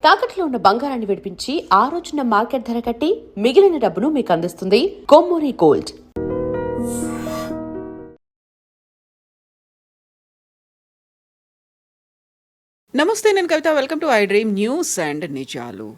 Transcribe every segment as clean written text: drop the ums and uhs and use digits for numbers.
తాకట్లో ఉన్న బంగారాన్ని విడిపించి ఆ రోజున మార్కెట్ ధర కట్టి మిగిలిన డబ్బును మీకు అందిస్తుంది కొమ్మూరి గోల్డ్. నమస్తే, నేను Kavitha. Welcome to I dream news and నిజాలు.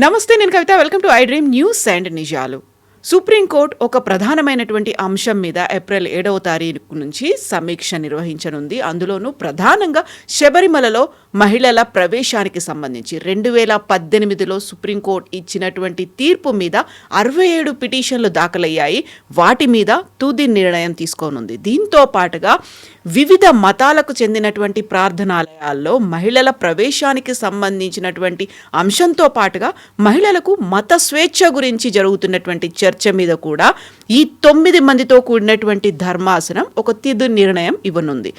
నమస్తే, నేను Kavitha. Welcome to I dream news and నిజాలు. సుప్రీంకోర్టు ఒక ప్రధానమైనటువంటి అంశం మీద ఏప్రిల్ 7వ తారీఖు నుంచి సమీక్ష నిర్వహించనుంది. అందులోనూ ప్రధానంగా శబరిమలలో మహిళల ప్రవేశానికి సంబంధించి 2018లో సుప్రీంకోర్టు ఇచ్చినటువంటి తీర్పు మీద 67 పిటిషన్లు దాఖలయ్యాయి. వాటి మీద తుది నిర్ణయం తీసుకోనుంది. దీంతో పాటుగా వివిధ మతాలకు చెందినటువంటి ప్రార్థనాలయాల్లో మహిళల ప్రవేశానికి సంబంధించినటువంటి అంశంతో పాటుగా మహిళలకు మత స్వేచ్ఛ గురించి జరుగుతున్నటువంటి చర్చ మీద కూడా ఈ 9 మందితో కూడినటువంటి ధర్మాసనం ఒక తుది నిర్ణయం ఇవ్వనుంది.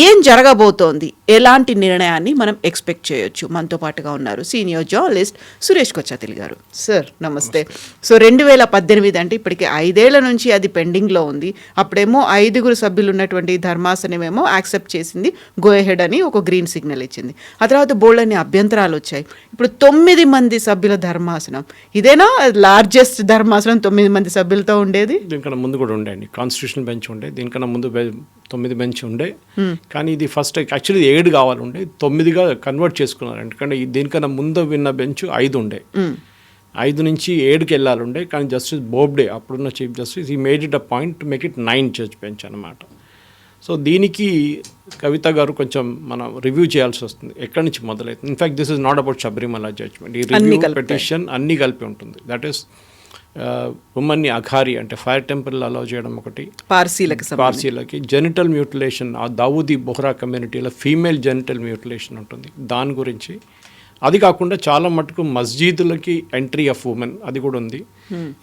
ఏం జరగబోతోంది, ఎలాంటి నిర్ణయాన్ని మనం ఎక్స్పెక్ట్ చేయొచ్చు? మనతో పాటుగా ఉన్నారు సీనియర్ జర్నలిస్ట్ సురేష్ కొచ్చాతిల్ గారు. సార్ నమస్తే. సో 2018 అంటే ఇప్పటికి 5 ఏళ్ల నుంచి అది పెండింగ్లో ఉంది. అప్పుడేమో 5 సభ్యులు ఉన్నటువంటి ధర్మాసనం ఏమో యాక్సెప్ట్ చేసింది, గో అహెడ్ అని ఒక గ్రీన్ సిగ్నల్ ఇచ్చింది. ఆ తర్వాత బోల్డన్ని అభ్యంతరాలు వచ్చాయి. ఇప్పుడు 9 మంది సభ్యుల ధర్మాసనం, ఇదేనా లార్జెస్ట్ ధర్మాసనం 9 మంది సభ్యులతో ఉండేది? దీనికన్నా ముందు కూడా ఉండే అండి, కాన్స్టిట్యూషన్ బెంచ్ ఉండే. దీనికన్నా ముందు 9 బెంచ్ ఉండే, కానీ ఇది ఫస్ట్ యాక్చువల్లీ 7 కావాలి ఉండే, 9గా కన్వర్ట్ చేసుకున్నారు. ఎందుకంటే దీనికన్నా ముందు విన్న బెంచ్ 5 ఉండే, 5 నుంచి 7కి వెళ్ళాలి ఉండే. కానీ జస్టిస్ బోబ్డే, అప్పుడున్న చీఫ్ జస్టిస్, ఈ made it a point to make it 9 judge bench అనమాట. సో దీనికి కవిత గారు కొంచెం మనం రివ్యూ చేయాల్సి వస్తుంది, ఎక్కడి నుంచి మొదలవుతుంది. In fact this is not about Sabarimala judgment. ఈ రివ్యూ పిటిషన్ అన్నీ కలిపి ఉంటుంది. దట్ ఈస్ ఉమ్మన్ని అఘారి అంటే ఫైర్ టెంపుల్ అలౌ చేయడం ఒకటి, పార్సీలకి జెనిటల్ మ్యూటిలేషన్, ఆ దావూదీ బొహ్రా కమ్యూనిటీలో ఫీమేల్ జెనిటల్ మ్యూటిలేషన్ ఉంటుంది, దాని గురించి. అది కాకుండా చాలా మటుకు మస్జిదులకి ఎంట్రీ ఆఫ్ ఉమెన్ అది కూడా ఉంది.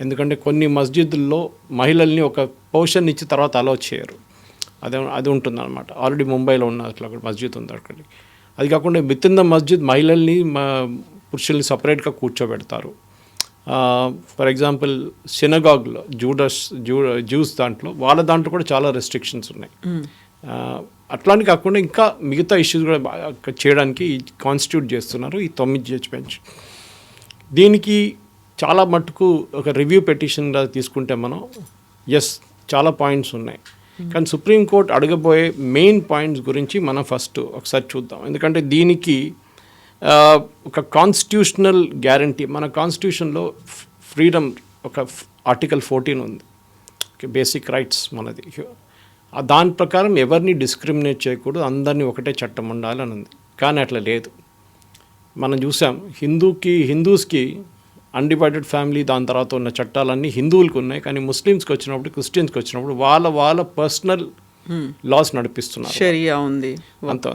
ఎందుకంటే కొన్ని మస్జిదుల్లో మహిళల్ని ఒక పోర్షన్ ఇచ్చి తర్వాత అలౌ చేయరు, అది ఉంటుంది అనమాట. ఆల్రెడీ ముంబైలో ఉన్న అట్లా మస్జిద్ ఉంది అక్కడికి. అది కాకుండా విత్ ఇన్ ద మస్జిద్ మహిళల్ని పురుషుల్ని సపరేట్గా కూర్చోబెడతారు. ఫర్ ఎగ్జాంపుల్ సినగాగ్లో జ్యూస్ దాంట్లో వాళ్ళ కూడా చాలా రెస్ట్రిక్షన్స్ ఉన్నాయి. అట్లాంటి కాకుండా ఇంకా మిగతా ఇష్యూస్ కూడా చేయడానికి కాన్స్టిట్యూట్ చేస్తున్నారు ఈ 9 జడ్జ్ బెంచ్. దీనికి చాలా మటుకు ఒక రివ్యూ పెటిషన్గా తీసుకుంటే మనం చాలా పాయింట్స్ ఉన్నాయి. కానీ సుప్రీంకోర్టు అడగబోయే మెయిన్ పాయింట్స్ గురించి మనం ఫస్ట్ ఒకసారి చూద్దాం. ఎందుకంటే దీనికి ఒక కాన్స్టిట్యూషనల్ గ్యారంటీ, మన కాన్స్టిట్యూషన్లో ఫ్రీడమ్ ఒక ఆర్టికల్ 14 ఉంది, బేసిక్ రైట్స్ మనది. దాని ప్రకారం ఎవరిని డిస్క్రిమినేట్ చేయకూడదు, అందరినీ ఒకటే చట్టం ఉండాలని ఉంది. కానీ అట్లా లేదు. మనం చూసాం హిందూస్కి అన్డివైడెడ్ ఫ్యామిలీ, దాని తర్వాత ఉన్న చట్టాలన్నీ హిందువులకు ఉన్నాయి. కానీ ముస్లిమ్స్కి వచ్చినప్పుడు, క్రిస్టియన్స్కి వచ్చినప్పుడు వాళ్ళ పర్సనల్ లాస్ నడిపిస్తున్నారు, షరియా ఉంది, అంత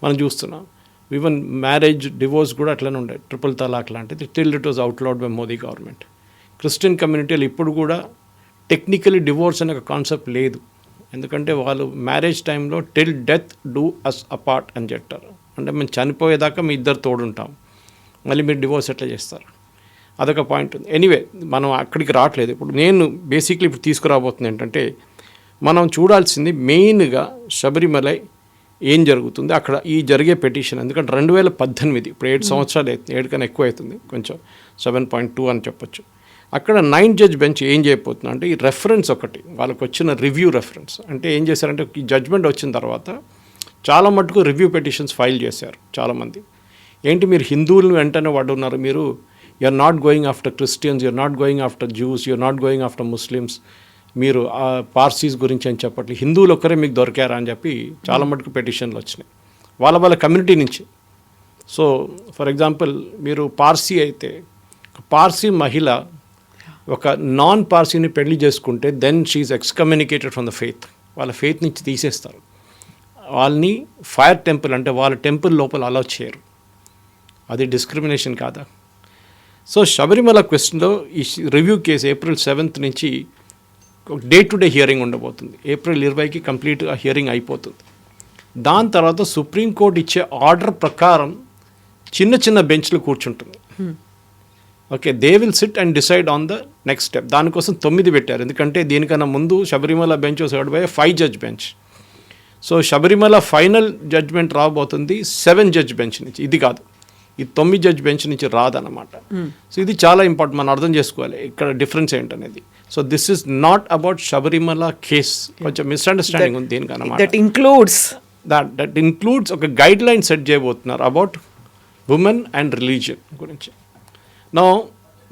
మనం చూస్తున్నాం. ఈవెన్ మ్యారేజ్, డివోర్స్ కూడా అట్లనే ఉండే, ట్రిపుల్ తలాక్ లాంటిది. Till it was outlawed by Modi government. Christian కమ్యూనిటీలు ఇప్పుడు కూడా టెక్నికలీ డివోర్స్ అనే ఒక కాన్సెప్ట్ లేదు. ఎందుకంటే వాళ్ళు మ్యారేజ్ టైంలో till death do us apart అని చెప్తారు. అంటే మేము చనిపోయేదాకా మీ ఇద్దరు తోడుంటాం, మళ్ళీ మీరు డివోర్స్ ఎట్లా చేస్తారు? అదొక పాయింట్ ఉంది. ఎనీవే మనం అక్కడికి రావట్లేదు. ఇప్పుడు నేను బేసిక్లీ ఇప్పుడు తీసుకురాబోతుంది ఏంటంటే, మనం చూడాల్సింది మెయిన్గా శబరిమలై ఏం జరుగుతుంది అక్కడ, ఈ జరిగే పెటిషన్. ఎందుకంటే 2018, ఇప్పుడు 7 సంవత్సరాలు అవుతుంది, 7 కన్నా ఎక్కువ అవుతుంది, కొంచెం 7.2 అని చెప్పొచ్చు. అక్కడ 9 జడ్జ్ బెంచ్ ఏం చేయబోతుంది అంటే, ఈ రెఫరెన్స్ ఒకటి, వాళ్ళకి వచ్చిన రివ్యూ రెఫరెన్స్. అంటే ఏం చేశారంటే, ఈ జడ్జ్మెంట్ వచ్చిన తర్వాత చాలా మటుకు రివ్యూ పెటిషన్స్ ఫైల్ చేశారు చాలామంది. ఏంటి, మీరు హిందువులను వెంటనే వాడున్నారు, మీరు you are not going after Christians, you are not going after Jews, you are not going after Muslims, మీరు పార్సీస్ గురించి అని చెప్పట్లేదు, హిందువులు ఒక్కరే మీకు దొరికారా అని చెప్పి చాలా మటుకు పెటిషన్లు వచ్చినాయి వాళ్ళ కమ్యూనిటీ నుంచి. సో ఫర్ ఎగ్జాంపుల్, మీరు పార్సీ అయితే, పార్సీ మహిళ ఒక నాన్ పార్సీని పెళ్లి చేసుకుంటే then she is excommunicated from the faith, వాళ్ళ ఫెయిత్ నుంచి తీసేస్తారు. వాళ్ళని ఫైర్ టెంపుల్ అంటే వాళ్ళ టెంపుల్ లోపల అలౌ చేయరు. అది డిస్క్రిమినేషన్ కాదా? సో శబరిమల క్వశ్చన్లో ఈ రివ్యూ కేసు April 7th నుంచి డే టు డే హియరింగ్ ఉండబోతుంది. April 20కి కంప్లీట్గా హియరింగ్ అయిపోతుంది. దాని తర్వాత సుప్రీంకోర్టు ఇచ్చే ఆర్డర్ ప్రకారం చిన్న బెంచ్లు కూర్చుంటుంది. Okay, they will sit and decide on the next step. దానికోసం 9 పెట్టారు. ఎందుకంటే దీనికన్నా ముందు Sabarimala bench was heard by 5 judge bench. So Sabarimala final judgment రాబోతుంది 7 జడ్జ్ బెంచ్ నుంచి, ఇది కాదు, ఈ 9 జడ్జ్ బెంచ్ నుంచి రాదన్నమాట. సో ఇది చాలా ఇంపార్టెంట్, మనం అర్థం చేసుకోవాలి ఇక్కడ డిఫరెన్స్ ఏంటనేది. So this is not about Sabarimala case, కొంచెం మిస్అండర్స్టాండింగ్ ఉంది దీనికి అన్నమాట. దట్ ఇంక్లూడ్స్ ఒక గైడ్ లైన్ సెట్ చేయబోతున్నారు అబౌట్ ఉమెన్ అండ్ రిలీజియన్ గురించి. నా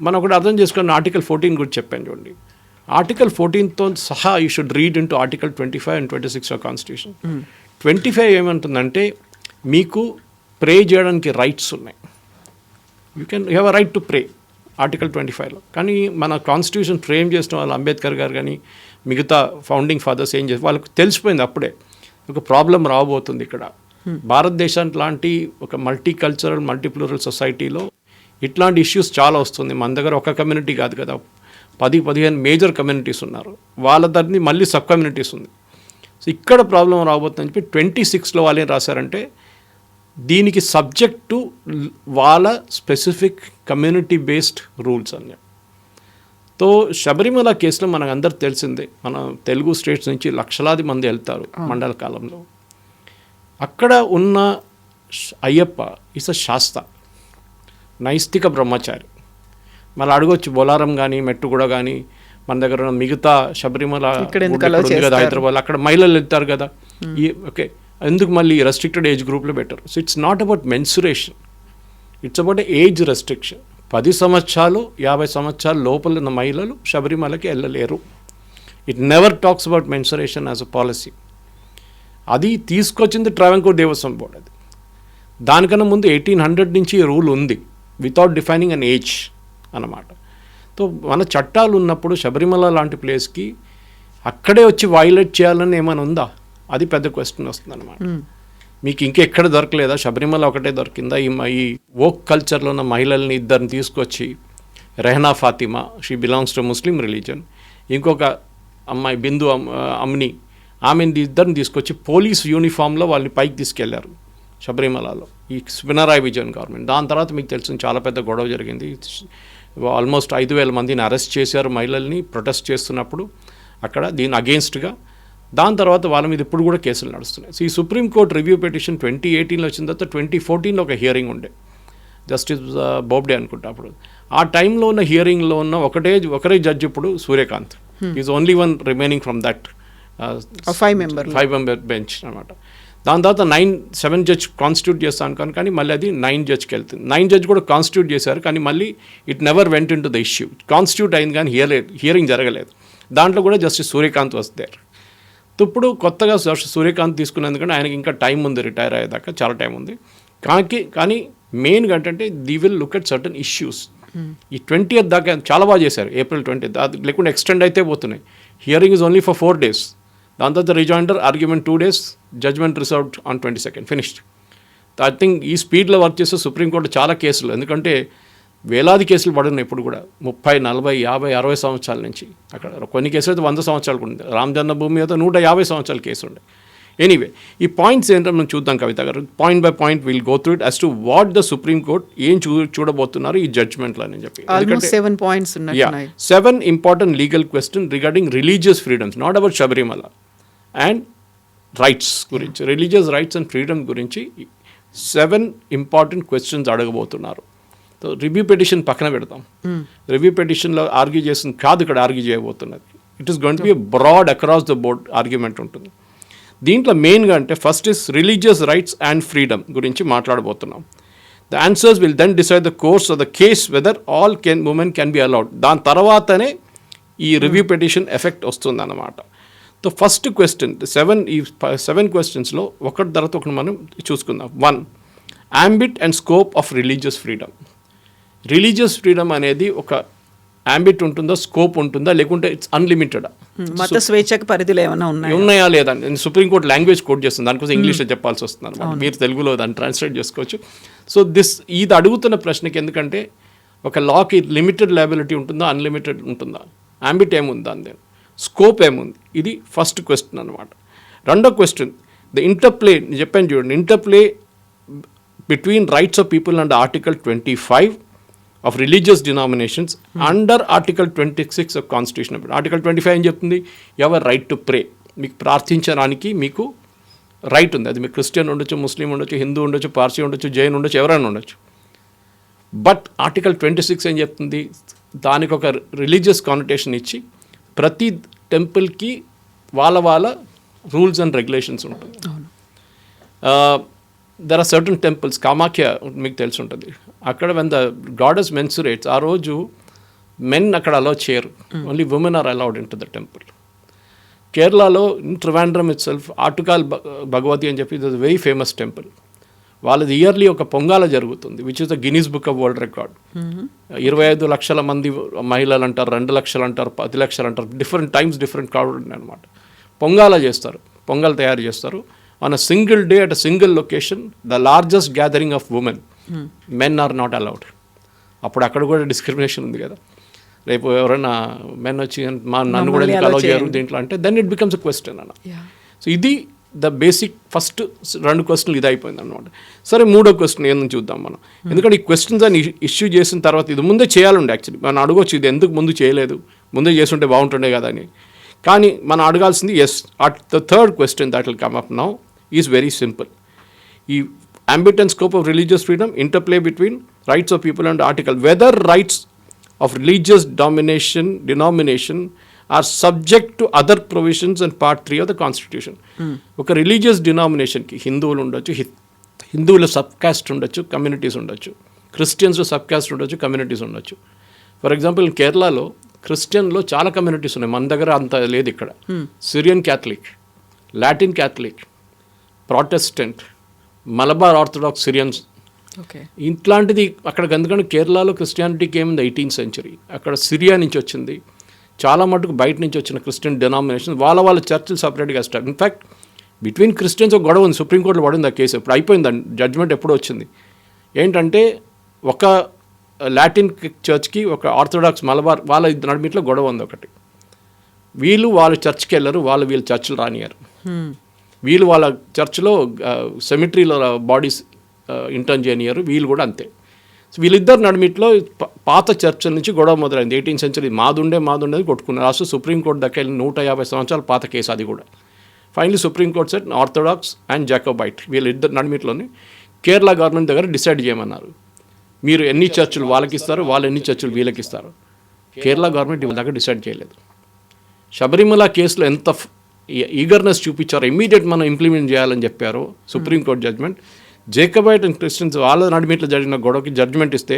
మనం ఒకటి అర్థం చేసుకున్న ఆర్టికల్ 14 గురించి చెప్పాను చూడండి. ఆర్టికల్ 14తో సహా you should read into article 25 and 26 of constitution. 25 ఏమంటుందంటే మీకు ప్రే చేయడానికి రైట్స్ ఉన్నాయి, you have a right to pray, article 25లో. కానీ మన కాన్స్టిట్యూషన్ ఫ్రేమ్ చేసిన వాళ్ళు అంబేద్కర్ గారు కానీ మిగతా ఫౌండింగ్ ఫాదర్స్ ఏం చేస్తారు, వాళ్ళకి తెలిసిపోయింది అప్పుడే ఒక ప్రాబ్లం రాబోతుంది ఇక్కడ. భారతదేశం లాంటి ఒక మల్టీ కల్చరల్ మల్టీప్లూరల్ సొసైటీలో ఇట్లాంటి ఇష్యూస్ చాలా వస్తుంది. మన దగ్గర ఒక కమ్యూనిటీ కాదు కదా, 10-15 మేజర్ కమ్యూనిటీస్ ఉన్నారు, వాళ్ళ దగ్గర మళ్ళీ సబ్ కమ్యూనిటీస్ ఉంది. సో ఇక్కడ ప్రాబ్లం రాబోతుందని చెప్పి 26లో వాళ్ళు ఏం రాశారంటే దీనికి సబ్జెక్టు వాళ్ళ స్పెసిఫిక్ కమ్యూనిటీ బేస్డ్ రూల్స్ అని. తో శబరిమల కేసులో మనకు అందరు తెలిసిందే, మన తెలుగు స్టేట్స్ నుంచి లక్షలాది మంది వెళ్తారు మండల కాలంలో. అక్కడ ఉన్న అయ్యప్ప ఇస్ అ శాస్త, నైష్టిక బ్రహ్మచారి. మళ్ళీ అడగొచ్చు బొలారం కానీ మెట్టుగూడ కానీ మన దగ్గర ఉన్న మిగతా శబరిమల కదా హైదరాబాద్, అక్కడ మహిళలు వెళ్తారు కదా, ఓకే, ఎందుకు మళ్ళీ రెస్ట్రిక్టెడ్ ఏజ్ గ్రూప్లో పెట్టారు? So it's not about menstruation, it's about age restriction. 10 సంవత్సరాలు 50 సంవత్సరాల లోపల ఉన్న మహిళలు శబరిమలకి వెళ్ళలేరు. It never talks about menstruation as a policy. అది తీసుకొచ్చింది ట్రావెంకోర్ దేవస్వం బోర్డ్. అది దానికన్నా ముందు 1800 నుంచి రూల్ ఉంది వితౌట్ డిఫైనింగ్ అన్ ఏజ్ అన్నమాట. సో మన చట్టాలు ఉన్నప్పుడు శబరిమల లాంటి ప్లేస్కి అక్కడే వచ్చి వైలేట్ చేయాలని ఏమైనా ఉందా? అది పెద్ద క్వశ్చన్ వస్తుంది అనమాట. మీకు ఇంకెక్కడ దొరకలేదా? శబరిమల ఒకటే దొరికిందా? ఈ వోక్ కల్చర్లో ఉన్న మహిళల్ని ఇద్దరిని తీసుకొచ్చి, Rehana Fatima, she belongs to Muslim religion, ఇంకొక అమ్మాయి బిందు అమ్ని, ఆమెను ఇద్దరిని తీసుకొచ్చి పోలీస్ యూనిఫామ్లో వాళ్ళని పైకి తీసుకెళ్లారు శబరిమలలో, ఈ పినరాయి విజయన్ గవర్నమెంట్. దాని తర్వాత మీకు తెలిసిన చాలా పెద్ద గొడవ జరిగింది. ఆల్మోస్ట్ 5,000 మందిని అరెస్ట్ చేశారు మహిళల్ని ప్రొటెస్ట్ చేస్తున్నప్పుడు అక్కడ, దీని అగెయిన్స్ట్గా. దాని తర్వాత వాళ్ళ మీద ఇప్పుడు కూడా కేసులు నడుస్తున్నాయి. సో ఈ సుప్రీంకోర్టు రివ్యూ పిటిషన్ 2018లో వచ్చిన తర్వాత 2014లో ఒక హియరింగ్ ఉండే, జస్టిస్ బోబ్డే అనుకుంటా అప్పుడు. ఆ టైంలో ఉన్న హియరింగ్లో ఉన్న ఒకరే జడ్జి ఇప్పుడు Suryakant, is only one remaining from that 5 member bench అనమాట. దాని తర్వాత 7 జడ్జ్ కాన్స్టిట్యూట్ చేస్తాను కానీ మళ్ళీ అది 9 జడ్జ్కి వెళ్తుంది. 9 జడ్జ్ కూడా కాన్స్టిట్యూట్ చేశారు కానీ మళ్ళీ it never went in to the issue. Constitute అయింది కానీ హియరింగ్ జరగలేదు. దాంట్లో కూడా జస్టిస్ సూర్యకాంత్ వస్తారు. ఇప్పుడు కొత్తగా సూర్యకాంత్ తీసుకున్నందుకంటే ఆయనకి ఇంకా టైం ఉంది, రిటైర్ అయ్యేదాకా చాలా టైం ఉంది. కానీ మెయిన్గా ఏంటంటే the will look at certain issues. ఈ 20th దాకా చాలా బాగా చేశారు, April 20th. అది లేకుండా ఎక్స్టెండ్ అయితే పోతున్నాయి. Hearing is only for 4 days. దాని తర్వాత rejoinder, argument 2 days, judgement reserved on 22nd, finished. I think ఈ స్పీడ్లో వర్క్ చేస్తే సుప్రీంకోర్టు చాలా కేసులు, ఎందుకంటే వేలాది కేసులు పడున్నాయి ఇప్పుడు కూడా, 30, 40, 50, 60 సంవత్సరాల నుంచి. అక్కడ కొన్ని కేసులు అయితే 100 సంవత్సరాలు ఉంది. రామ్ జన్మభూమి అయితే 150 సంవత్సరాల కేసు ఉండే. ఎనీవే, ఈ పాయింట్స్ ఏంటో మనం చూద్దాం కవిత గారు. Point by point will go through it as to what the supreme court ఏం చూడబోతున్నారు ఈ జడ్జ్మెంట్లో అని చెప్పి. 7 important legal question regarding religious freedoms, not about Sabarimala, and rights గురించి, రిలీజియస్ రైట్స్ అండ్ ఫ్రీడమ్ గురించి 7 ఇంపార్టెంట్ క్వశ్చన్స్ అడగబోతున్నారు. సో రివ్యూ పిటిషన్ పక్కన పెడతాం. రివ్యూ పిటిషన్లో ఆర్గ్యూ చేస్తుంది కాదు ఇక్కడ ఆర్గ్యూ చేయబోతున్నది. It is going to be broad across the board argument ఉంటుంది. దీంట్లో మెయిన్గా అంటే first is religious rights and freedom గురించి మాట్లాడబోతున్నాం. The answers will then decide the course of the case whether all women can be allowed. దాని తర్వాతనే ఈ review petition effect వస్తుంది అన్నమాట. సో ఫస్ట్ క్వశ్చన్, 7 క్వశ్చన్స్లో ఒకటి తర్వాత ఒకటి మనం చూసుకుందాం. 1, ambit and scope of religious freedom. Religious freedom అనేది ఒక ambit ఉంటుందా, స్కోప్ ఉంటుందా, లేకుంటే ఇట్స్ అన్లిమిటెడా? మత స్వేచ్ఛకు పరిధిలో ఏమైనా ఉన్నాయా లేదా? సుప్రీంకోర్టు లాంగ్వేజ్ కోడ్ చేస్తుంది, దానికోసం ఇంగ్లీష్లో చెప్పాల్సి వస్తుంది అనమాట. మీరు తెలుగులో దాన్ని ట్రాన్స్లేట్ చేసుకోవచ్చు. సో ఇది అడుగుతున్న ప్రశ్నకి, ఎందుకంటే ఒక లాకి లిమిటెడ్ లయబిలిటీ ఉంటుందా, అన్లిమిటెడ్ ఉంటుందా, ambit ఏముందా, అంతే స్కోప్ ఏముంది, ఇది ఫస్ట్ క్వశ్చన్ అనమాట. రెండో క్వశ్చన్, ద ఇంటర్ప్లే, నేను చెప్పాను చూడండి, interplay between rights of people and article 25 of religious denominations under article 26 of constitution. Article 25 ఏం చెప్తుంది? You have a right to ప్రే, మీకు ప్రార్థించడానికి మీకు రైట్ ఉంది. అది మీకు క్రిస్టియన్ ఉండొచ్చు, ముస్లిం ఉండొచ్చు, హిందూ ఉండొచ్చు, పార్సీ ఉండొచ్చు, జైన్ ఉండొచ్చు, ఎవరైనా ఉండొచ్చు. బట్ ఆర్టికల్ 26 ఏం చెప్తుంది, దానికి ఒక రిలీజియస్ కానిటేషన్ ఇచ్చి ప్రతి టెంపుల్కి వాళ్ళ రూల్స్ అండ్ రెగ్యులేషన్స్ ఉంటుంది. There are certain temples, Kamakhya మీకు తెలిసి ఉంటుంది, అక్కడ వెన్ ద గాడెస్ మెన్సురేట్స్, ఆ రోజు మెన్ అక్కడ అలౌ చేయరు, only women are allowed in to the temple. కేరళలో ట్రివాండ్రమ్ ఇట్ సెల్ఫ్ ఆటుకాల్ భగవతి అని చెప్పి it is very famous temple. వాళ్ళది ఇయర్లీ ఒక పొంగాల జరుగుతుంది, which is the Guinness book of world record. 25 లక్షల మంది మహిళలు అంటారు, 2 లక్షలు అంటారు, 10 లక్షలు అంటారు, డిఫరెంట్ టైమ్స్ డిఫరెంట్ క్రౌడ్ అనమాట. పొంగాల చేస్తారు, పొంగల్ తయారు చేస్తారు on a single day at a single location, the largest gathering of women. Men are not allowed. అప్పుడు అక్కడ కూడా డిస్క్రిమినేషన్ ఉంది కదా, రేపు ఎవరైనా మెన్ వచ్చి నన్ను కూడా ఎందుకు అలౌ చేయరు దీంట్లో అంటే then it becomes a question అన్న. సో ఇది ద బేసిక్ ఫస్ట్ 2 క్వశ్చన్లు ఇది అయిపోయింది అనమాట. సరే, 3వ క్వశ్చన్ ఏందని చూద్దాం మనం. ఎందుకంటే ఈ క్వశ్చన్స్ అని ఇష్యూ చేసిన తర్వాత ఇది ముందే చేయాలండి. యాక్చువల్లీ మనం అడగొచ్చు, ఇది ఎందుకు ముందు చేయలేదు, ముందే చేస్తుంటే బాగుంటుండే కదా అని. కానీ మనం అడగాల్సింది the third question that will come up now is very simple. ఈ ambit and scope of religious freedom, interplay between rights of people and article, whether rights of religious denomination are subject to other provisions in part 3 of the constitution. ఒక religious డినామినేషన్కి హిందువులు ఉండొచ్చు, హిందువుల sub caste ఉండొచ్చు, communities ఉండొచ్చు, Christians sub caste ఉండొచ్చు, communities ఉండొచ్చు. For example కేరళలో క్రిస్టియన్లో చాలా కమ్యూనిటీస్ ఉన్నాయి, మన దగ్గర అంత లేదు ఇక్కడ. Syrian Catholic, Latin Catholic, Protestant, Malabar orthodox Syrians, ఇట్లాంటిది అక్కడ. ఎందుకంటే కేరళలో క్రిస్టియానిటీకి ఏముంది 18th century, అక్కడ సిరియా నుంచి వచ్చింది, చాలా మటుకు బయట నుంచి వచ్చిన క్రిస్టియన్ డినామినేషన్ వాళ్ళ చర్చిలు సపరేట్గా స్టార్ట్. ఇన్ఫ్యాక్ట్ బిట్వీన్ క్రిస్టియన్స్ ఒక గొడవ ఉంది, సుప్రీంకోర్టులో పడింది ఆ కేసు. ఇప్పుడు అయిపోయింది, జడ్జ్మెంట్ ఎప్పుడో వచ్చింది. ఏంటంటే ఒక లాటిన్ చర్చ్కి ఒక ఆర్థడాక్స్ మలబార్ వాళ్ళ నడిమిట్లో గొడవ ఉంది ఒకటి. వీళ్ళు వాళ్ళ చర్చ్కి వెళ్ళరు, వీళ్ళ చర్చిలు రానియారు. వీళ్ళు వాళ్ళ చర్చ్లో సెమిట్రీలో బాడీస్ ఇంటర్న్ చేయనియరు, వీళ్ళు కూడా అంతే. సో వీళ్ళిద్దరు నడిమిట్లో పాత చర్చల నుంచి గొడవ మొదలైంది. 18th century మాదుండేది కొట్టుకున్నారు. లాస్ట్ సుప్రీంకోర్టు దగ్గర 150 సంవత్సరాల పాత కేసు అది కూడా. Finally Supreme Court set orthodox and Jacobite వీళ్ళిద్దరు నడిమిట్లోని కేరళ గవర్నమెంట్ దగ్గర డిసైడ్ చేయమన్నారు, మీరు ఎన్ని చర్చిలు వాళ్ళకి ఇస్తారు, వాళ్ళు ఎన్ని చర్చిలు వీళ్ళకి ఇస్తారు. కేరళ గవర్నమెంట్ వీళ్ళ దగ్గర డిసైడ్ చేయలేదు. శబరిమల కేసులో ఎంత ఈగర్నెస్ చూపించారు, ఇమ్మీడియట్ మనం ఇంప్లిమెంట్ చేయాలని చెప్పారు సుప్రీంకోర్టు జడ్జ్మెంట్. జేకబైట్ అండ్ క్రిస్టియన్స్ వాళ్ళ నడిమిట్లో జరిగిన గొడవకి జడ్జ్మెంట్ ఇస్తే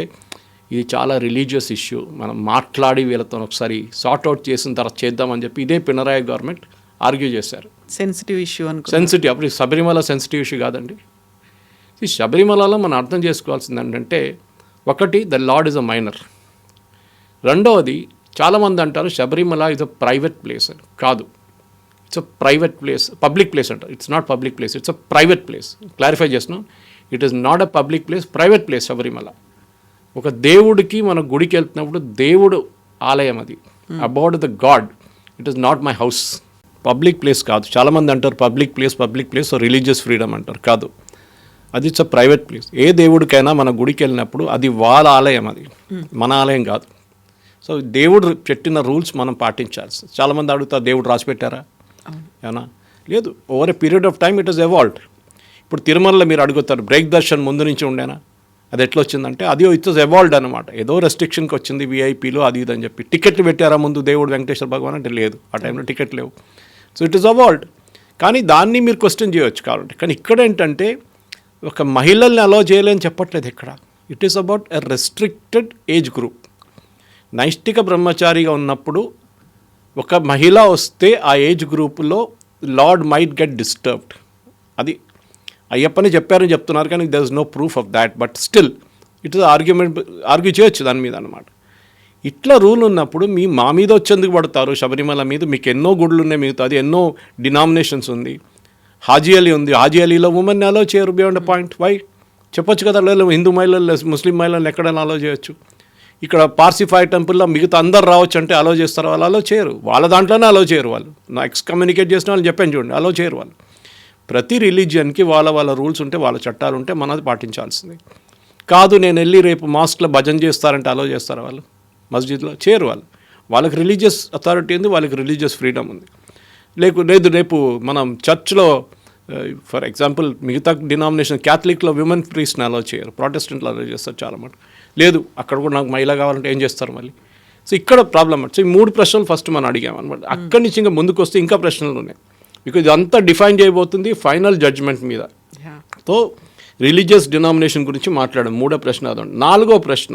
ఇది చాలా రిలీజియస్ ఇష్యూ, మనం మాట్లాడి వీళ్ళతో ఒకసారి సార్ట్అవుట్ చేసిన తర్వాత చేద్దామని చెప్పి ఇదే పినరాయి గవర్నమెంట్ ఆర్గ్యూ చేశారు. సెన్సిటివ్ ఇష్యూ సెన్సిటివ్, అప్పుడు శబరిమల సెన్సిటివ్ ఇష్యూ కాదండి. ఈ శబరిమలలో మనం అర్థం చేసుకోవాల్సింది ఏంటంటే, ఒకటి the lord is a minor. రెండవది చాలామంది అంటారు Sabarimala is a private place అని. కాదు, it's a private place, public place అంటారు. It's not public place, it's a private place. Clarify చేస్తున్నాం, it is not a public place, private place Sabarimala. ఒక దేవుడికి మనం గుడికి వెళ్తున్నప్పుడు దేవుడు ఆలయం అది, about the god. It is not my house, public place కాదు. చాలామంది అంటారు public place so religious freedom అంటారు. కాదు, అది ఇట్స్ అ ప్రైవేట్ ప్లేస్. ఏ దేవుడికైనా మన గుడికి వెళ్ళినప్పుడు అది వాళ్ళ ఆలయం, అది మన ఆలయం కాదు. సో దేవుడు పెట్టిన రూల్స్ మనం పాటించాల్సి. చాలామంది అడుగుతారు దేవుడు రాసి పెట్టారా ఏమన్నా? లేదు, over a period of time it is evolved. ఇప్పుడు తిరుమలలో మీరు అడుగుతారు బ్రేక్ దర్శన్ ముందు నుంచి ఉండేనా, అది ఎట్లా వచ్చిందంటే అది ఇట్ వాజ్ ఎవాల్వ్డ్ అనమాట. ఏదో రెస్ట్రిక్షన్కి వచ్చింది, విఐపీలు అది ఇది అని చెప్పి. టికెట్లు పెట్టారా ముందు దేవుడు వెంకటేశ్వర భగవాన్ అంటే లేదు, ఆ టైంలో టికెట్ లేవు. So it is evolved. కానీ దాన్ని మీరు క్వశ్చన్ చేయవచ్చు కాబట్టి. కానీ ఇక్కడ ఏంటంటే ఒక మహిళల్ని అలో చేయలేని చెప్పట్లేదు ఇక్కడ. It is about a restricted age group. నైష్టిక బ్రహ్మచారిగా ఉన్నప్పుడు ఒక మహిళ వస్తే ఆ ఏజ్ గ్రూపులో లార్డ్ మైట్ గెట్ డిస్టర్బ్డ్. అది అయ్యప్పని చెప్పారని చెప్తున్నారు, కానీ there is no proof of that. But still it is argue చేయొచ్చు దాని మీద అనమాట. ఇట్లా రూల్ ఉన్నప్పుడు మా మీద వచ్చేందుకు పడతారు శబరిమల మీద. మీకు ఎన్నో గుడులు ఉన్నాయి, మిగతా అది ఎన్నో డినామినేషన్స్ ఉంది. హాజీ అలీ ఉంది, హాజీ అలీలో ఉమెన్ అలో చేయరు బియాండ్ అ పాయింట్. వై చెప్పొచ్చు కదా, హిందూ మహిళలు ముస్లిం మహిళలను ఎక్కడైనా అలో చేయొచ్చు. ఇక్కడ పార్సిఫై టెంపుల్లో మిగతా అందరు రావచ్చు అంటే అలో చేస్తారు, వాళ్ళు అలో చేయరు. వాళ్ళ దాంట్లోనే అలో చేయరు. వాళ్ళు నా ఎక్స్కమ్యూనికేట్ చేసిన వాళ్ళు చెప్పాను చూడండి, అలో చేయరు వాళ్ళు. ప్రతి రిలీజియన్కి వాళ్ళ రూల్స్ ఉంటే, వాళ్ళ చట్టాలు ఉంటే మనది పాటించాల్సింది. కాదు నేను వెళ్ళి రేపు మాస్క్లో భజన చేస్తారంటే అలో చేస్తారు వాళ్ళు, మస్జిద్లో చేయరు వాళ్ళు. వాళ్ళకి రిలీజియస్ అథారిటీ ఉంది, వాళ్ళకి రిలీజియస్ ఫ్రీడమ్ ఉంది. లేదు రేపు మనం చర్చ్లో ఫర్ ఎగ్జాంపుల్ మిగతా డినామినేషన్ క్యాథలిక్లో విమెన్ ప్రీస్ట్ని అలో చేయరు, ప్రొటెస్టెంట్లో అలో చేస్తారు చాలా మటు. లేదు అక్కడ కూడా నాకు మహిళ కావాలంటే ఏం చేస్తారు మళ్ళీ? సో ఇక్కడ ప్రాబ్లం సో ఈ 3 ప్రశ్నలు ఫస్ట్ మనం అడిగాం అనమాట. అక్కడి నుంచి ఇంకా ముందుకు వస్తే ఇంకా ప్రశ్నలు ఉన్నాయి, బికాజ్ ఇదంతా డిఫైన్ చేయబోతుంది ఫైనల్ జడ్జ్మెంట్ మీద. సో రిలీజియస్ డినామినేషన్ గురించి మాట్లాడడం 3వ ప్రశ్న. అదండి 4వ ప్రశ్న,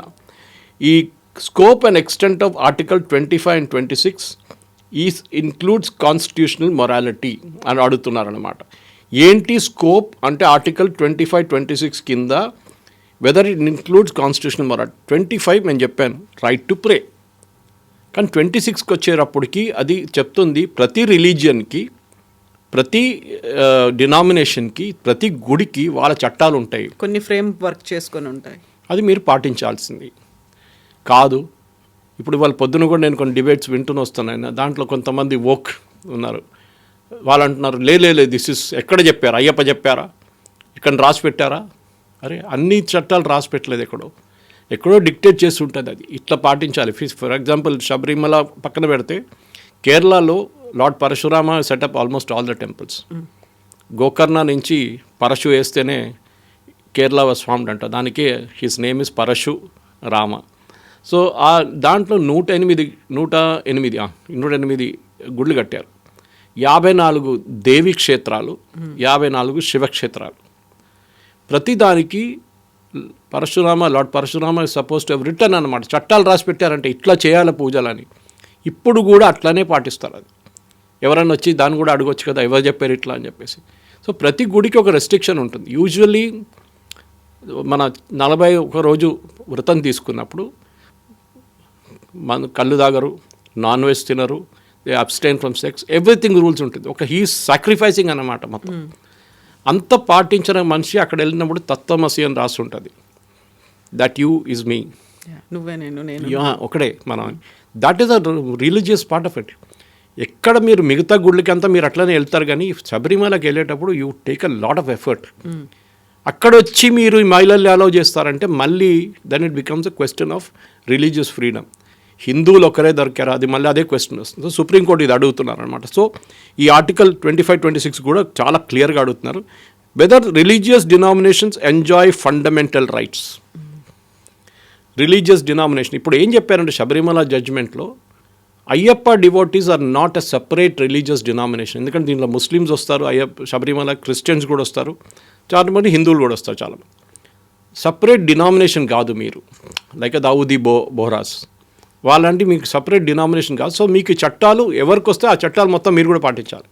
ఈ scope and extent of article 25 and 26 is includes constitutional morality అని అడుగుతున్నారనమాట. ఏంటి స్కోప్ అంటే ఆర్టికల్ 25, 26 కింద whether it includes constitutional morality. 25 నేను చెప్పాను రైట్ టు ప్రే, కానీ 26కి వచ్చేటప్పటికి అది చెప్తుంది ప్రతి రిలీజియన్కి, ప్రతి డినామినేషన్కి, ప్రతి గుడికి వాళ్ళ చట్టాలు ఉంటాయి, కొన్ని ఫ్రేమ్ వర్క్ చేసుకొని ఉంటాయి, అది మీరు పాటించాల్సింది కాదు. ఇప్పుడు వాళ్ళ పొద్దున కూడా నేను కొన్ని డిబేట్స్ వింటూనే వస్తున్నాను, దాంట్లో కొంతమంది వోక్ ఉన్నారు, వాళ్ళు అంటున్నారు లేదు దిస్ ఇస్ ఎక్కడ చెప్పారా, అయ్యప్ప చెప్పారా, ఇక్కడ రాసి పెట్టారా? అరే అన్ని చట్టాలు రాసి పెట్టలేదు, ఎక్కడో డిక్టేట్ చేసి ఉంటుంది, అది ఇట్లా పాటించాలి. ఫర్ ఎగ్జాంపుల్ శబరిమల పక్కన పెడితే కేరళలో lord Parashurama setup almost all the temples. Gokarna నుంచి పరశు వేస్తేనే కేరళ వాజ్ ఫార్మ్డ్ అంట, దానికి his name is Parashu Rama. So ఆ దాంట్లో 108 గుళ్ళు కట్టారు, 54 దేవీ క్షేత్రాలు, 54 శివక్షేత్రాలు. ప్రతిదానికి lord Parashurama suppose to have written అనమాట, చట్టాలు రాసి పెట్టారంటే ఇట్లా చేయాలి పూజలని. ఇప్పుడు కూడా అట్లానే పాటిస్తారు. అది ఎవరన్నా వచ్చి దాన్ని కూడా అడగొచ్చు కదా, ఎవరు చెప్పారు ఇట్లా అని చెప్పేసి. సో ప్రతి గుడికి ఒక రెస్ట్రిక్షన్ ఉంటుంది. యూజువల్లీ మన 41 రోజు వ్రతం తీసుకున్నప్పుడు మన కళ్ళు తాగరు, నాన్ వెజ్ తినరు, they abstain from sex, everything rules ఉంటుంది. హీఈస్ సాక్రిఫైసింగ్ అన్నమాట మొత్తం. అంత పాటించిన మనిషి అక్కడ వెళ్ళినప్పుడు తత్వమసి అని రాసి ఉంటుంది, దట్ యూ ఈజ్ మీ, నువ్వే నేను ఒకడే మనం. That is a religious part of it. ఎక్కడ మీరు మిగతా గుళ్ళకి అంతా మీరు అట్లనే వెళ్తారు, కానీ శబరిమలకి వెళ్ళేటప్పుడు you take a lot of effort. అక్కడ వచ్చి మీరు ఈ మహిళల్ని అలౌ చేస్తారంటే మళ్ళీ then it becomes a question of religious freedom. హిందువులు ఒకరే దొరికారా, అది మళ్ళీ అదే క్వశ్చన్ వస్తుంది. సో సుప్రీంకోర్టు ఇది అడుగుతున్నారు అనమాట. సో ఈ ఆర్టికల్ 25, 26 కూడా చాలా క్లియర్గా అడుగుతున్నారు, whether religious denominations enjoy fundamental rights. Religious denomination ఇప్పుడు ఏం చెప్పారంటే శబరిమల జడ్జ్మెంట్లో Ayyappa devotees are not a separate religious denomination. ఎందుకంటే దీంట్లో ముస్లిమ్స్ వస్తారు, శబరిమల క్రిస్టియన్స్ కూడా వస్తారు, చాలామంది హిందువులు కూడా వస్తారు, చాలామంది. సపరేట్ డినామినేషన్ కాదు మీరు, లైక్ దావుదీ బోహరాస్ వాళ్ళంటే మీకు సపరేట్ డినామినేషన్ కాదు. సో మీకు చట్టాలు ఎవరికి వస్తే ఆ చట్టాలు మొత్తం మీరు కూడా పాటించాలి.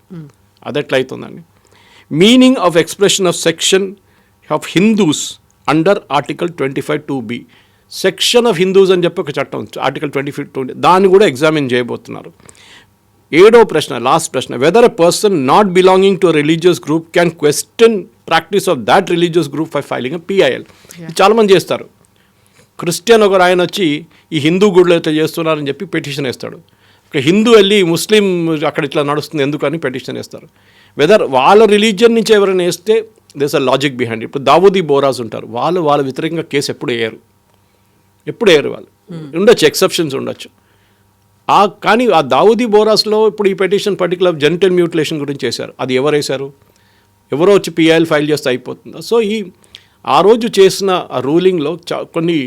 అది ఎట్లా అవుతుందండి? Meaning of expression of section of Hindus under article 25(2)B. Section of Hindus అని చెప్పి ఒక చట్టం ఆర్టికల్ 25(2) దాన్ని కూడా ఎగ్జామిన్ చేయబోతున్నారు. 7వ ప్రశ్న, లాస్ట్ ప్రశ్న, whether a person not belonging to religious group can question practice of that religious group for filing PIL. చాలామంది చేస్తారు. క్రిస్టియన్ ఒకరు ఆయన వచ్చి ఈ హిందూ గుడిలో ఇట్లా చేస్తున్నారని చెప్పి పెటిషన్ వేస్తాడు. ఒక హిందూ వెళ్ళి ముస్లిం అక్కడ ఇట్లా నడుస్తుంది ఎందుకని పెటిషన్ వేస్తారు. వెదర్ వాళ్ళ రిలీజియన్ నుంచి ఎవరైనా వేస్తే దేస్ అ లాజిక్ బిహైండ్. ఇప్పుడు దావూదీ బోరాస్ ఉంటారు, వాళ్ళ వ్యతిరేకంగా కేసు ఎప్పుడు వేయరు వాళ్ళు. ఉండొచ్చు, ఎక్సెప్షన్స్ ఉండొచ్చు. కానీ ఆ దావూదీ బోరాస్లో ఇప్పుడు ఈ పెటిషన్ పర్టికులర్ జెనిటల్ మ్యూటిలేషన్ గురించి చేశారు. అది ఎవరు వేశారు? ఎవరో వచ్చి PIL ఫైల్ చేస్తే అయిపోతుందా? సో ఆ రోజు చేసిన ఆ రూలింగ్లో కొన్ని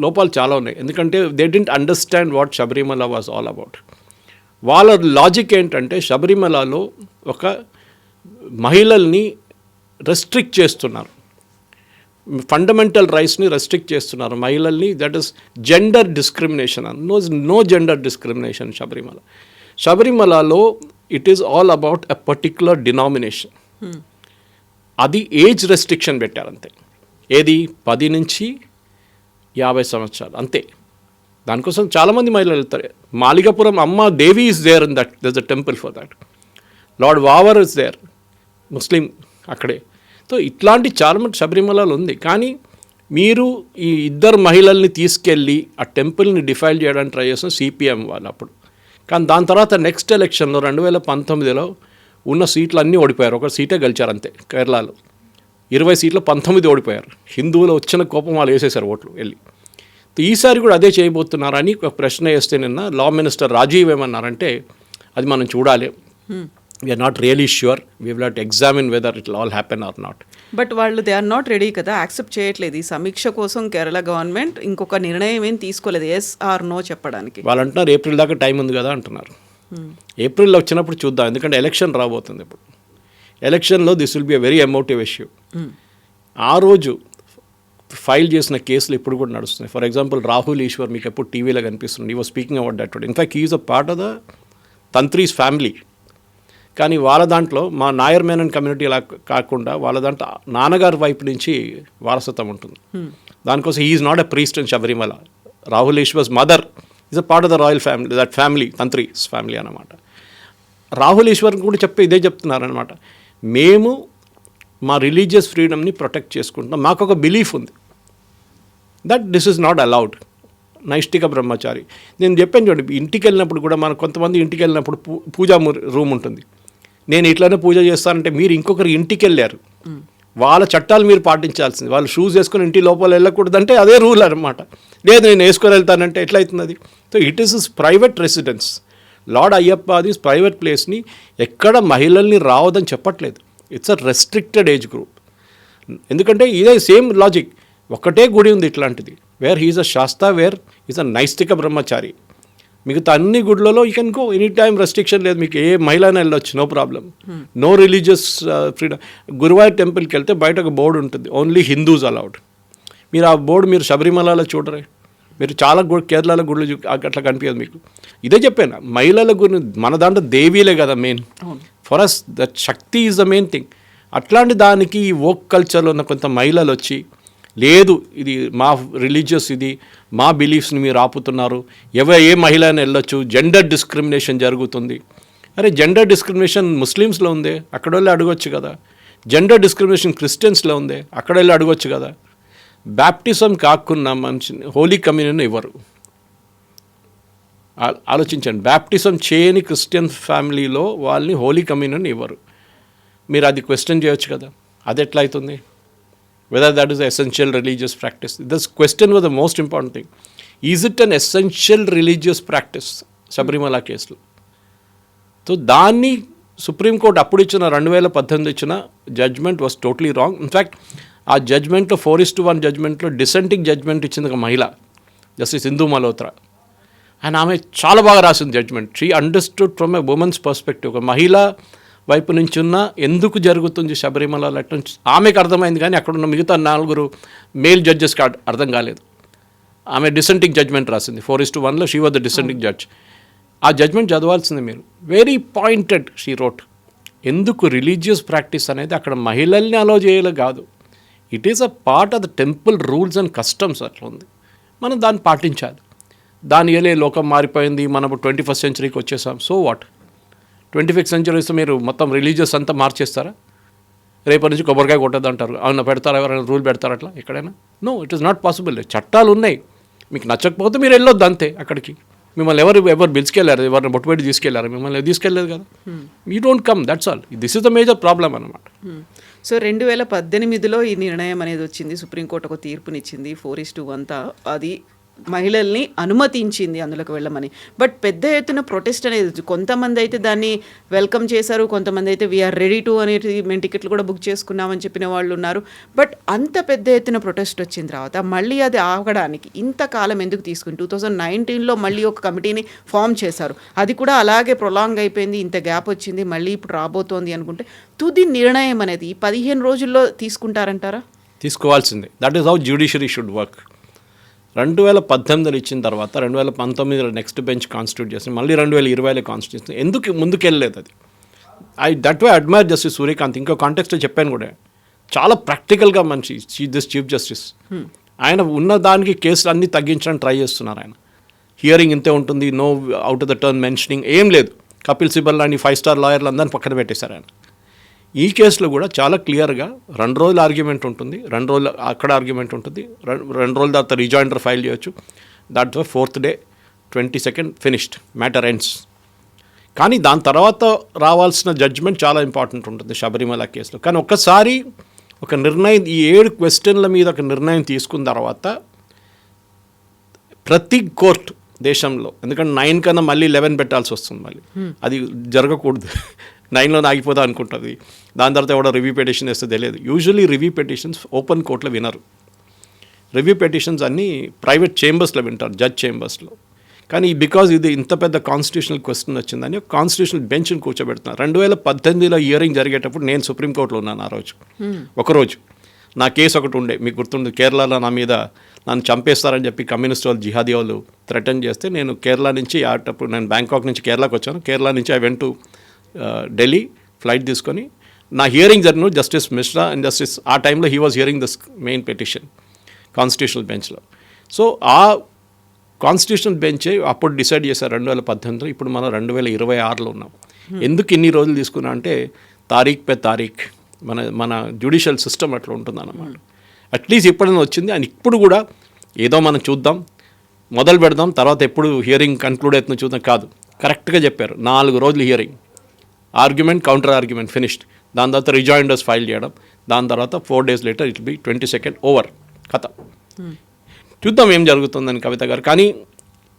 లోపాలు చాలా ఉన్నాయి. ఎందుకంటే they didn't understand what Sabarimala was all about. వాళ్ళ లాజిక్ ఏంటంటే శబరిమలలో ఒక మహిళల్ని రెస్ట్రిక్ట్ చేస్తున్నారు, ఫండమెంటల్ రైట్స్ని రెస్ట్రిక్ట్ చేస్తున్నారు మహిళల్ని. That is gender discrimination. No gender discrimination శబరిమలలో it is all about a particular denomination. అది ఏజ్ రెస్ట్రిక్షన్ పెట్టారంతే. ఏది 10 నుంచి 50 సంవత్సరాలు అంతే. దానికోసం చాలామంది మహిళలు వెళ్తారు. మాలికాపురం అమ్మ దేవి is there in that, there is a temple for that. Lord Vavar is there, Muslim అక్కడే. సో ఇట్లాంటి చాలామంది శబరిమలలో ఉంది. కానీ మీరు ఈ 2 మహిళల్ని తీసుకెళ్ళి ఆ టెంపుల్ని డిఫైల్ చేయడానికి ట్రై చేసిన CPM వాళ్ళు అప్పుడు. కానీ దాని తర్వాత నెక్స్ట్ ఎలక్షన్లో 2019లో ఉన్న సీట్లు అన్నీ ఓడిపోయారు. ఒక సీటే గెలిచారు అంతే. కేరళలో 20 సీట్లు 19 ఓడిపోయారు. హిందువులు వచ్చిన కోపం వాళ్ళు వేసేశారు ఓట్లు వెళ్ళి. ఈసారి కూడా అదే చేయబోతున్నారని ఒక ప్రశ్న వేస్తే నిన్న లా మినిస్టర్ రాజీవ్ ఏమన్నారంటే అది మనం చూడాలి, we are not really sure, we will have to examine whether it will all happen or not. But వాళ్ళు దే ఆర్ నాట్ రెడీ కదా, యాక్సెప్ట్ చేయట్లేదు ఈ సమీక్ష కోసం. కేరళ గవర్నమెంట్ ఇంకొక నిర్ణయం ఏం తీసుకోలేదు ఎస్ ఆర్ నో చెప్పడానికి. వాళ్ళు అంటున్నారు ఏప్రిల్ దాకా టైం ఉంది కదా అంటున్నారు. ఏప్రిల్లో వచ్చినప్పుడు చూద్దాం, ఎందుకంటే ఎలక్షన్ రాబోతుంది ఇప్పుడు. ఎలక్షన్లో this will be a very emotive issue. ఆ రోజు ఫైల్ చేసిన కేసులు ఇప్పుడు కూడా నడుస్తున్నాయి. ఫర్ ఎగ్జాంపుల్ రాహుల్ ఈశ్వర్ మీకు ఎప్పుడు టీవీలో కనిపిస్తుంది, ఈ was speaking about that. In fact he is a part of the tantris family. కానీ వాళ్ళ దాంట్లో మా నాయర్ మేనన్ కమ్యూనిటీ అలా కాకుండా వాళ్ళ దాంట్లో నాన్నగారి వైపు నుంచి వారసత్వం ఉంటుంది. దానికోసం he is not a priest in Sabarimala. Rahul Easwar's mother is a part of the royal family, that family tantris family అన్నమాట. రాహుల్ ఈశ్వర్ కూడా ఇదే చెప్తున్నారనమాట, మేము మా రిలీజియస్ ఫ్రీడమ్ని ప్రొటెక్ట్ చేసుకుంటున్నాం, మాకు ఒక బిలీఫ్ ఉంది that this is not allowed. నైష్టిక బ్రహ్మచారి నేను చెప్పాను చూడండి, ఇంటికి వెళ్ళినప్పుడు కూడా మనం కొంతమంది ఇంటికి వెళ్ళినప్పుడు పూజా రూమ్ ఉంటుంది. నేను ఇట్లానే పూజ చేస్తానంటే మీరు ఇంకొకరు ఇంటికి వెళ్ళారు, వాళ్ళ చట్టాలు మీరు పాటించాల్సింది. వాళ్ళు షూస్ వేసుకొని ఇంటి లోపల వెళ్ళకూడదంటే అదే రూల్ అనమాట. లేదు నేను వేసుకొని వెళ్తానంటే ఎట్లయితుంది అది? So it is private residence. Lord Ayyappa అది ప్రైవేట్ ప్లేస్ని ఎక్కడ మహిళల్ని రావద్దని చెప్పట్లేదు. It's a restricted age group. ఎందుకంటే ఇదే సేమ్ లాజిక్, ఒక్కటే గుడి ఉంది ఇట్లాంటిది, where he is a Shasta, where is a నైష్టిక బ్రహ్మచారి. మిగతా అన్ని గుడ్లలో you can go any time, restriction లేదు, మీకు ఏ మహిళనే వెళ్ళొచ్చు, no problem, no religious freedom. Guruvayur టెంపుల్కి వెళ్తే బయట ఒక బోర్డు ఉంటుంది, ఓన్లీ హిందూస్ అలౌడ్. మీరు ఆ బోర్డు మీరు శబరిమలలో చూడరే, మీరు చాలా కేరళలో గుళ్ళు అట్లా కనిపించదు మీకు. ఇదే చెప్పాను, మహిళల గురి మన దాంట్లో దేవీలే కదా main. For us that Shakti is the main thing. అట్లాంటి దానికి ఈ వోక్ కల్చర్లో ఉన్న కొంత మహిళలు వచ్చి లేదు ఇది మా రిలీజియస్, ఇది మా బిలీఫ్స్ని మీరు ఆపుతున్నారు, ఏ మహిళ అయినా వెళ్ళొచ్చు, జెండర్ డిస్క్రిమినేషన్ జరుగుతుంది. అరే జెండర్ డిస్క్రిమినేషన్ ముస్లిమ్స్లో ఉందే, అక్కడ వెళ్ళి అడగొచ్చు కదా. జెండర్ డిస్క్రిమినేషన్ క్రిస్టియన్స్లో ఉందే, అక్కడ వెళ్ళి అడగొచ్చు కదా. బ్యాప్టిజం కాకుండా మంచి హోలీ కమ్యూనియన్ ఇవ్వరు. ఆలోచించండి, బ్యాప్టిజం చేయని క్రిస్టియన్ ఫ్యామిలీలో వాళ్ళని హోలీ కమ్యూనియన్ ఇవ్వరు. మీరు అది క్వశ్చన్ చేయొచ్చు కదా, అది ఎట్లా అవుతుంది? whether that is an essential religious practice. This question was the most important thing. Is it an essential religious practice? Sabarimala కేసులో. సో దాన్ని సుప్రీంకోర్టు అప్పుడు ఇచ్చిన 2018 ఇచ్చిన judgement was totally wrong. In fact ఆ జడ్జ్మెంట్లో 4:1 జడ్జ్మెంట్లో డిసెంటింగ్ జడ్జ్మెంట్ ఇచ్చింది ఒక మహిళ, జస్టిస్ ఇందు మల్హోత్రా. అండ్ ఆమె చాలా బాగా రాసింది judgement. She understood from a women's perspective. ఒక మహిళ వైపు నుంచి ఉన్న ఎందుకు జరుగుతుంది శబరిమల అట్లా ఆమెకు అర్థమైంది, కానీ అక్కడ ఉన్న మిగతా 4 మేల్ జడ్జెస్కి అర్థం కాలేదు. ఆమె డిసెంటింగ్ జడ్జ్మెంట్ రాసింది 4:1లో. She was the dissenting judge. ఆ జడ్జ్మెంట్ చదవాల్సింది మీరు. Very pointed she wrote. ఎందుకు రిలీజియస్ ప్రాక్టీస్ అనేది అక్కడ మహిళల్ని అలో చేయాలి కాదు, it is a part of the temple rules and customs. అట్లా ఉంది, మనం దాన్ని పాటించాలి. దాని ఏలే లోకం మారిపోయింది, మనం 21st centuryకి వచ్చేసాం. So what? 25th century మీరు మొత్తం రిలీజియస్ అంతా మార్చేస్తారా? రేపటి నుంచి కొబ్బరికాయ కొట్టద్దు అంటారు, అవునా? పెడతారా? ఎవరైనా రూల్ పెడతారు అట్లా ఎక్కడైనా? No, it is not possible. చట్టాలు ఉన్నాయి, మీకు నచ్చకపోతే మీరు వెళ్ళొద్దు అంతే. అక్కడికి మిమ్మల్ని ఎవరు పిలుచుకెళ్ళారు? ఎవరిని బొట్టుపెట్టి తీసుకెళ్లారు? మిమ్మల్ని తీసుకెళ్ళలేదు కదా. You don't come, that's all. This is the major problem అన్నమాట. సో 2018లో ఈ నిర్ణయం అనేది వచ్చింది, సుప్రీంకోర్టు ఒక తీర్పునిచ్చింది 4:1 అది మహిళల్ని అనుమతించింది అందులోకి వెళ్ళమని. బట్ పెద్ద ఎత్తున ప్రొటెస్ట్ అనేది, కొంతమంది అయితే దాన్ని వెల్కమ్ చేశారు, కొంతమంది అయితే వీఆర్ రెడీ టు అనేది మేము టికెట్లు కూడా బుక్ చేసుకున్నామని చెప్పిన వాళ్ళు ఉన్నారు. బట్ అంత పెద్ద ఎత్తున ప్రొటెస్ట్ వచ్చిన తర్వాత మళ్ళీ అది ఆగడానికి ఇంతకాలం ఎందుకు తీసుకుని 2019లో మళ్ళీ ఒక కమిటీని ఫామ్ చేశారు, అది కూడా అలాగే ప్రొలాంగ్ అయిపోయింది, ఇంత గ్యాప్ వచ్చింది, మళ్ళీ ఇప్పుడు రాబోతోంది అనుకుంటే తుది నిర్ణయం అనేది 15 రోజుల్లో తీసుకుంటారంటారా? తీసుకోవాల్సిందే. That is how judiciary should work. 2018 ఇచ్చిన తర్వాత 2019 నెక్స్ట్ బెంచ్ కాన్స్టిట్యూట్ చేసింది, మళ్ళీ 2020లో కాన్స్టిట్యూషన్. ఎందుకు ముందుకెళ్ళలేదు అది? That way admire justice Suryakant. ఇంకో కాంటెక్స్ట్లో చెప్పాను కూడా, చాలా ప్రాక్టికల్గా మనిషి చీఫ్ జస్టిస్. ఆయన ఉన్న దానికి కేసులు అన్నీ తగ్గించడానికి ట్రై చేస్తున్నారు. ఆయన హియరింగ్ ఇంతే ఉంటుంది, no out of the turn mentioning ఏం లేదు. కపిల్ సిబల్ లాంటి 5-star లాయర్లు అందరినీ పక్కన పెట్టేశారు ఆయన. ఈ కేసులో కూడా చాలా క్లియర్గా 2 రోజులు ఆర్గ్యుమెంట్ ఉంటుంది, 2 రోజులు అక్కడ ఆర్గ్యుమెంట్ ఉంటుంది, 2 రోజుల తర్వాత రిజాయిండర్ ఫైల్ చేయొచ్చు. దాంట్లో 4th day 22nd finished, matter ends. కానీ దాని తర్వాత రావాల్సిన జడ్జ్మెంట్ చాలా ఇంపార్టెంట్ ఉంటుంది శబరిమల కేసులో. కానీ ఒక్కసారి ఒక నిర్ణయం, ఈ 7 క్వశ్చన్ల మీద ఒక నిర్ణయం తీసుకున్న తర్వాత ప్రతి కోర్టు దేశంలో, ఎందుకంటే 9 కన్నా మళ్ళీ 11 పెట్టాల్సి వస్తుంది, మళ్ళీ అది జరగకూడదు. 9లో ఆగిపోతా అనుకుంటుంది. దాని తర్వాత ఎవడో రివ్యూ పిటిషన్ వేస్తే తెలియదు. యూజువల్లీ రివ్యూ పిటిషన్స్ ఓపెన్ కోర్టులో వినరు. రివ్యూ పిటిషన్స్ అన్నీ ప్రైవేట్ చేంబర్స్లో వింటారు, జడ్జ్ చేంబర్స్లో. కానీ బికాజ్ ఇది ఇంత పెద్ద కాన్స్టిట్యూషనల్ క్వశ్చన్ వచ్చిందని కాన్స్టిట్యూషనల్ బెంచ్ని కూర్చోబెడుతున్నారు. 2018లో హియరింగ్ జరిగేటప్పుడు నేను సుప్రీంకోర్టులో ఉన్నాను. ఆ రోజు ఒకరోజు నా కేసు ఒకటి ఉండే, మీకు గుర్తుంది, కేరళలో నా మీద నన్ను చంపేస్తారని చెప్పి కమ్యూనిస్ట్ వాళ్ళు, జిహాదీ వాళ్ళు థ్రెటన్ చేస్తే నేను కేరళ నుంచి అప్పుడు నేను బ్యాంకాక్ నుంచి కేరళకు వచ్చాను. కేరళ నుంచి I went to Delhi flight తీసుకొని నా హియరింగ్ జరిగిన జస్టిస్ మిశ్రా అండ్ జస్టిస్ ఆ టైంలో he was hearing this main petition constitutional బెంచ్లో. సో ఆ కాన్స్టిట్యూషనల్ బెంచే అప్పుడు డిసైడ్ చేశారు 2018లో. ఇప్పుడు మనం 2026లో ఉన్నాం. ఎందుకు ఇన్ని రోజులు తీసుకున్నా అంటే తారీఖ్ పే తారీఖ్ మన జ్యుడిషియల్ సిస్టమ్ అట్లా ఉంటుంది అన్నమాట. అట్లీస్ట్ ఎప్పుడైనా వచ్చింది అని ఇప్పుడు కూడా ఏదో మనం చూద్దాం, మొదలు పెడదాం, తర్వాత ఎప్పుడు హియరింగ్ కన్క్లూడ్ అవుతుందో చూద్దాం కాదు. కరెక్ట్గా చెప్పారు, 4 రోజులు hearing, argument, counter argument finished. దాని తర్వాత రిజాయిండర్స్ ఫైల్ చేయడం, దాని తర్వాత 4 days later it be 22nd over కథ. చూద్దాం ఏం జరుగుతుందని కవిత గారు. కానీ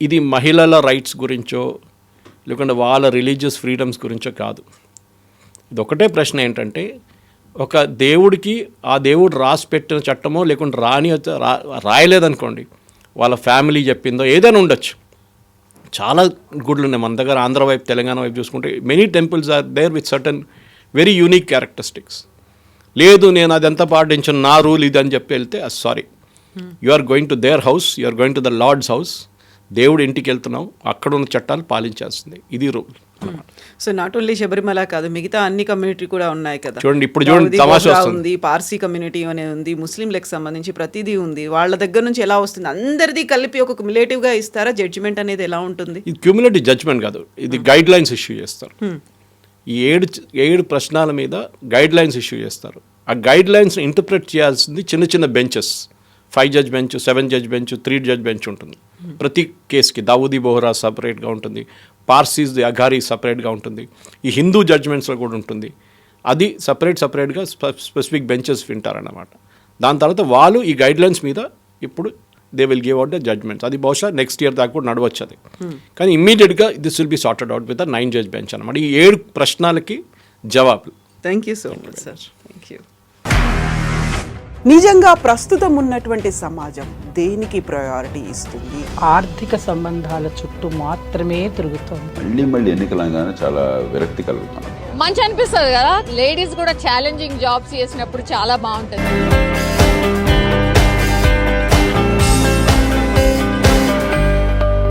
ఇది మహిళల రైట్స్ గురించో లేకుంటే వాళ్ళ రిలీజియస్ ఫ్రీడమ్స్ గురించో కాదు. ఇది ఒకటే ప్రశ్న ఏంటంటే, ఒక దేవుడికి ఆ దేవుడు రాసి పెట్టిన చట్టమో లేకుంటే రాయలేదనుకోండి, వాళ్ళ ఫ్యామిలీ చెప్పిందో ఏదైనా ఉండొచ్చు. చాలా గుడులు ఉన్నాయి మన దగ్గర, ఆంధ్ర వైపు తెలంగాణ వైపు చూసుకుంటే many temples are there with certain very unique characteristics. లేదు నేను అదంతా పాటించను, నా రూల్ ఇది అని చెప్పి వెళ్తే sorry, you are going to their house, you are going to the lord's house. దేవుడు ఇంటికి వెళ్తున్నావు, అక్కడ ఉన్న చట్టాలు పాలించాల్సిందే, ఇది rule. So not only Sabarimala కాదు, మిగతా అన్ని కమ్యూనిటీ కూడా ఉన్నాయి కదా. చూడండి ఇప్పుడు చూడండి తమాషా ఉంది, పార్సీ కమ్యూనిటీ అనేది ఉంది, ముస్లింలకు సంబంధించి ప్రతిదీ ఉంది. వాళ్ళ దగ్గర నుంచి ఎలా వస్తుంది, అందరిది కలిపి ఒక క్యుములేటివ్గా ఇస్తారా? జడ్జిమెంట్ అనేది ఎలా ఉంటుంది? ఇది క్యూములేటివ్ జడ్జ్మెంట్ కాదు, ఇది గైడ్ లైన్స్ ఇష్యూ చేస్తారు. ఈ 7 ప్రశ్నల మీద గైడ్ లైన్స్ ఇష్యూ చేస్తారు. ఆ గైడ్ లైన్స్ ఇంటర్ప్రెట్ చేయాల్సింది చిన్న చిన్న benches, 5 judge bench, 7 judge bench, 3 judge bench ఉంటుంది ప్రతి కేసుకి. దావూదీ బోహ్రా సపరేట్గా ఉంటుంది, పార్సీస్ అఘారీ సపరేట్గా ఉంటుంది, ఈ హిందూ జడ్జ్మెంట్స్లో కూడా ఉంటుంది. అది సపరేట్గా స్పెసిఫిక్ బెంచెస్ వింటారన్నమాట. దాని తర్వాత వాళ్ళు ఈ గైడ్లైన్స్ మీద ఇప్పుడు they will give out the judgements. అది బహుశా నెక్స్ట్ ఇయర్ దాకా కూడా నడవచ్చు అది. కానీ ఇమ్మీడియట్గా this will be sorted out with 9 judge bench అనమాట. ఈ 7 ప్రశ్నలకి జవాబులు. Thank you so much sir. Thank you. నిజంగా ప్రస్తుతం ఉన్నటువంటి సమాజం దేనికి ప్రయారిటీ ఇస్తుంది? ఆర్థిక సంబంధాల చుట్టూ మాత్రమే తిరుగుతోంది. మళ్ళీ ఎన్నికలంగానే చాలా విరక్తి కలుగుతున్నాం. మంచి అనిపిస్తుంది కదా, లేడీస్ కూడా ఛాలెంజింగ్ జాబ్స్ చేసినప్పుడు చాలా బాగుంటుంది.